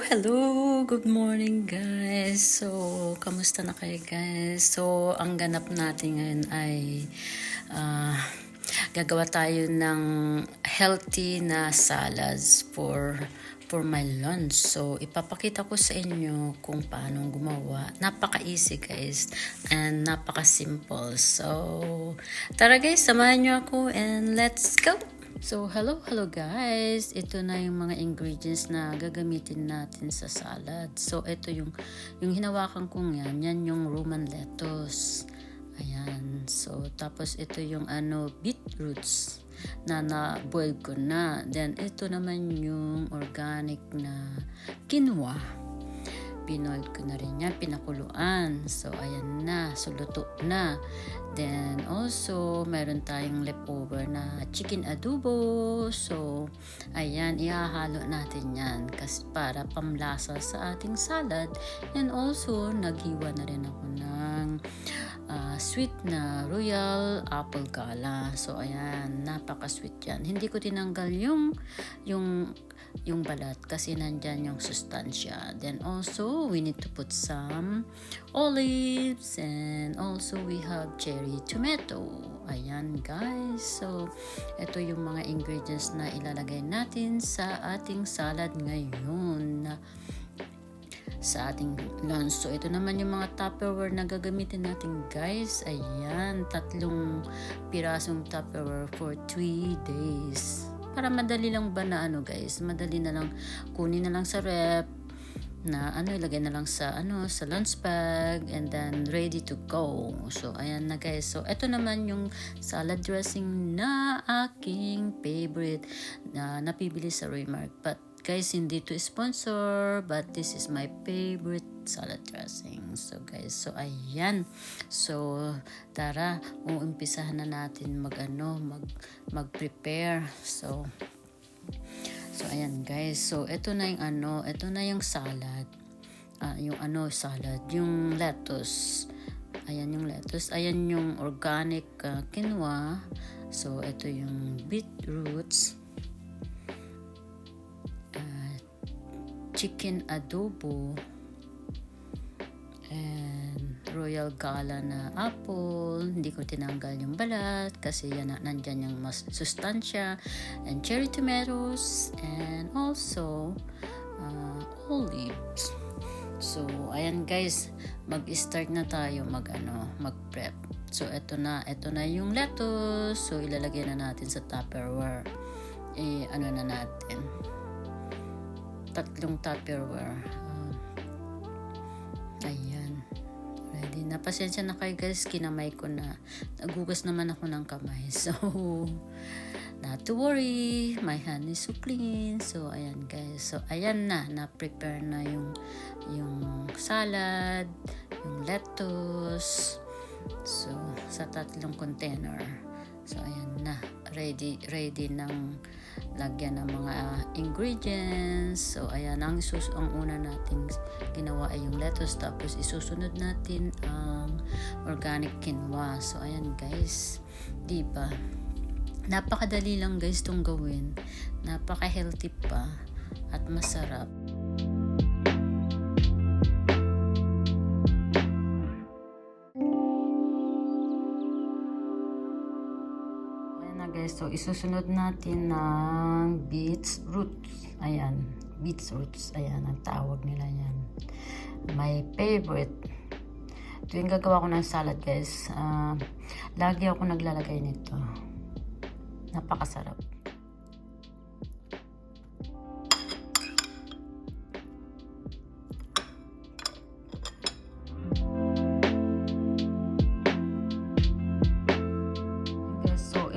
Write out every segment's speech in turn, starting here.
Hello! Good morning guys! So, kamusta na kayo guys? So, ang ganap natin ngayon ay gagawa tayo ng healthy na salads for my lunch. So, ipapakita ko sa inyo kung paano gumawa. Napaka-easy guys and napaka-simple. So, tara guys, samahan nyo ako and let's go! So, hello guys. Ito na yung mga ingredients na gagamitin natin sa salad. So, ito yung hinawakan kong yan yung Roman lettuce. Ayan. So, tapos ito yung beetroots na na-boil ko na. Then, ito naman yung organic na quinoa. Pinoil ko na rin yan, pinakuluan. So, ayan na. So, luto na. Then, also, meron tayong leftover na chicken adobo. So, ayan, ihahalo natin yan kasi para pamlasa sa ating salad. And also, naghiwa na rin ako ng sweet na royal apple gala. So, ayan, napaka-sweet yan. Hindi ko tinanggal yung balat kasi nandyan yung sustansya. Then also, we need to put some olives and also we have cherry tomato. Ayan guys. So, ito yung mga ingredients na ilalagay natin sa ating salad ngayon sa ating lunch. So, ito naman yung mga Tupperware na gagamitin natin guys. Ayan, 3 pirasong Tupperware for 3 days. Para madali lang ba na guys, madali na lang kunin na lang sa rep na ilagay na lang sa sa lunch bag and then ready to go. So ayan na guys. So ito naman yung salad dressing na aking favorite na napibili sa Remark. But guys, hindi to sponsor, but this is my favorite salad dressing. So guys, so ayan. So tara, umpisahan na natin mag-prepare. So ayan guys. So ito na yung salad. Yung lettuce. Ayan yung lettuce. Ayan yung organic quinoa. So ito yung beetroots. Chicken adobo and royal gala na apple. Hindi ko tinanggal yung balat kasi nandyan yung mas sustansya, and cherry tomatoes and also olives. So ayan guys, mag-start na tayo mag-prep. So ito na yung lettuce. So ilalagay na natin sa Tupperware. Na natin 3 Tupperware. Ayan. Ready na. Pasensya na kayo guys. Kinamay ko na. Nagugas naman ako ng kamay. So, not to worry. My hand is so clean. So, ayan guys. So, ayan na. Na-prepare na yung salad, yung lettuce. So, sa 3 container. So, ayan na. Ready ng lagyan ng mga ingredients. So, ayan. Ang una nating ginawa ay yung lettuce. Tapos, isusunod natin ang organic quinoa. So, ayan guys. Diba? Napakadali lang guys itong gawin. Napaka-healthy pa. At masarap. Guys, so isusunod natin ng beetroots. Ayan, beetroots. Ayan, ang tawag nila yan. My favorite. Tuwing gagawa ko ng salad guys, lagi ako naglalagay nito. Napakasarap.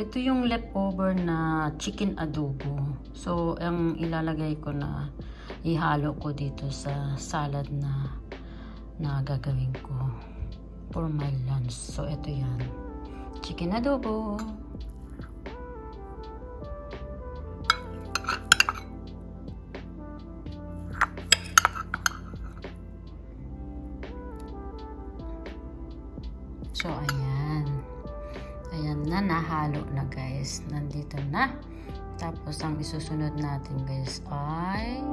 Ito yung leftover na chicken adobo. So, ang ilalagay ko na ihalo ko dito sa salad na gagawin ko for my lunch. So, ito yan. Chicken adobo. So, ayan. Ayan na, nahalo na guys. Nandito na. Tapos, ang isusunod natin guys ay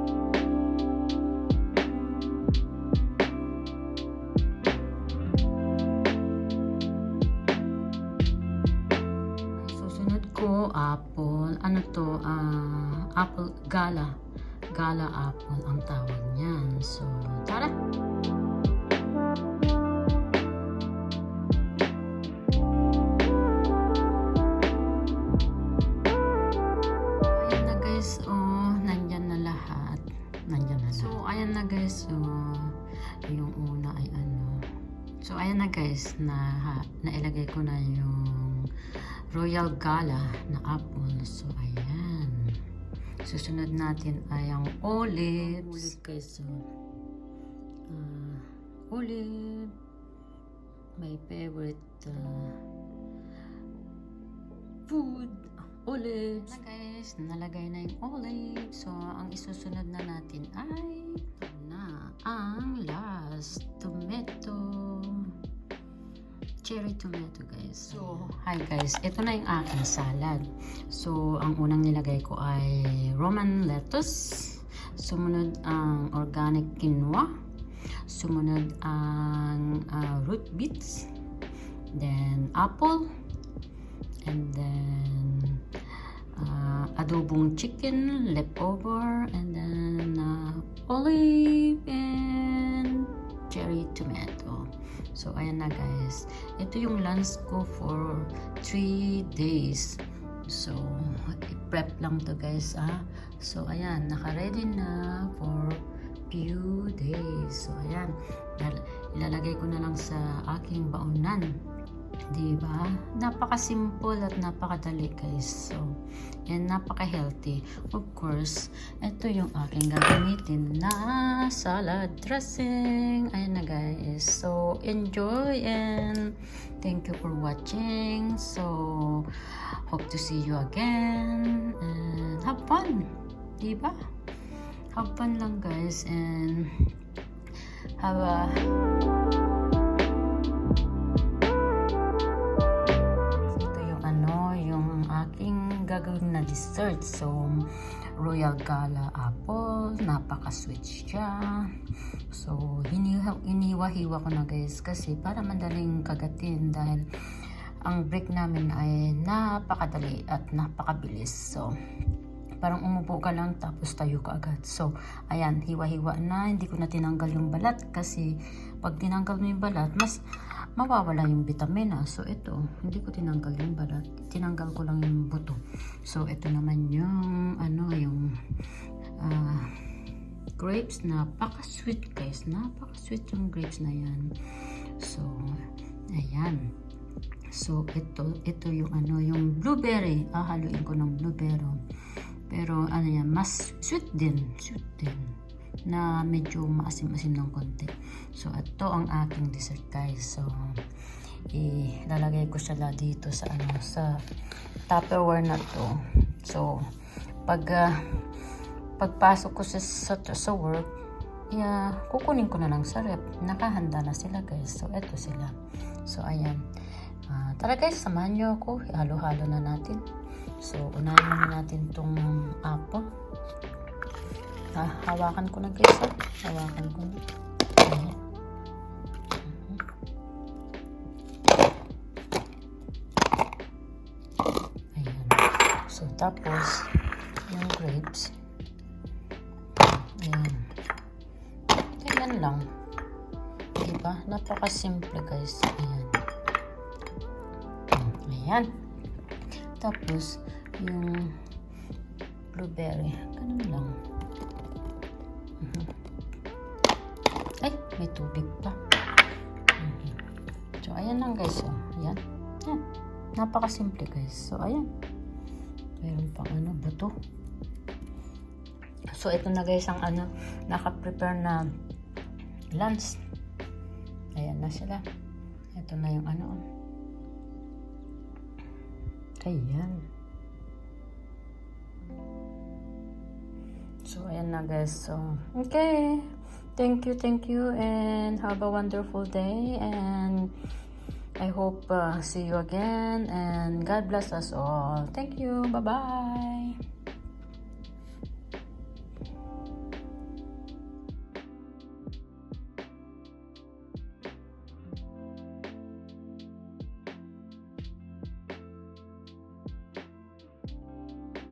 ko, apple. Ano to? Apple gala. Gala apple ang tawag niyan. So, tara! Ayan na guys, oh, nandyan na lahat. Nandyan na lahat. So, ayan na guys, oh, yung una ay ano. So, ayan na guys, nailagay ko na yung Royal Gala na apple. So, ayan. Susunod natin ay ang olives. Olive guys, so olive, my favorite food, olive. Na guys, nalagay na yung olive. So, ang isusunod na natin ay ang last tomato, cherry tomato guys. So, hi guys, ito na yung aking salad. So, ang unang nilagay ko ay Roman lettuce, sumunod ang organic quinoa, sumunod ang root beets, then apple, and then adobong chicken leftover, and then olive and cherry tomato. So, ayan na guys. Ito yung lunch ko for 3 days. So, i-prep lang to guys, So, ayan. Naka-ready na for few days. So, ayan. Ilalagay ko na lang sa aking baunan. Diba? Napaka-simple at napakadali guys. So, and napaka-healthy. Of course, ito yung aking gagamitin na salad dressing. Ayan na guys. So, enjoy and thank you for watching. So, hope to see you again and have fun. Diba? Have fun lang guys and have a gagawin na dessert. So, Royal Gala apple, napaka-sweet siya. So, hiniwa-hiwa ko na guys kasi para madaling kagatin dahil ang break namin ay napakadali at napakabilis. So, parang umupo ka lang tapos tayo ka agad. So, ayan, hiwa-hiwa na. Hindi ko na tinanggal yung balat kasi pag tinanggal mo yung balat, mas mawawala yung vitamina. So, ito, hindi ko tinanggal yung balat. Tinanggal ko lang yung buto. So, ito naman yung, yung grapes. Napaka-sweet, guys. Napaka-sweet yung grapes na yan. So, ayan. So, ito yung, yung blueberry. Haluin ko ng blueberry. Pero, yan, mas sweet din. Sweet din. Na medyo maasim-asim ng konti. So, ito ang aking dessert guys. So, ilalagay ko siya dito sa sa Tupperware na to. So, pagpasok ko sa work, kukunin ko na lang sa rep. Nakahanda na sila guys. So, ito sila. So, ayan. Tara guys, samahan nyo ako. Halo-halo na natin. So, unahin muna natin tong apple. Hawakan ko na guys. Hawakan ko na. Ayan. Ayan. So, tapos, yung grapes. Ayan. Ayan lang. Diba? Napaka-simple guys. Ayan. Ayan. Tapos, yung blueberry. Ganun lang. Ay, may tubig pa. So, ayan lang guys. Ayan. Ayan. Napaka-simple guys. So, ayan. Mayroon pang buto. So, ito na guys ang naka-prepare na lunch. Ayan na sila. Ito na yung Ayan. So, ayan na guys. So, okay. Thank you, and have a wonderful day, and I hope see you again, and God bless us all. Thank you. Bye-bye.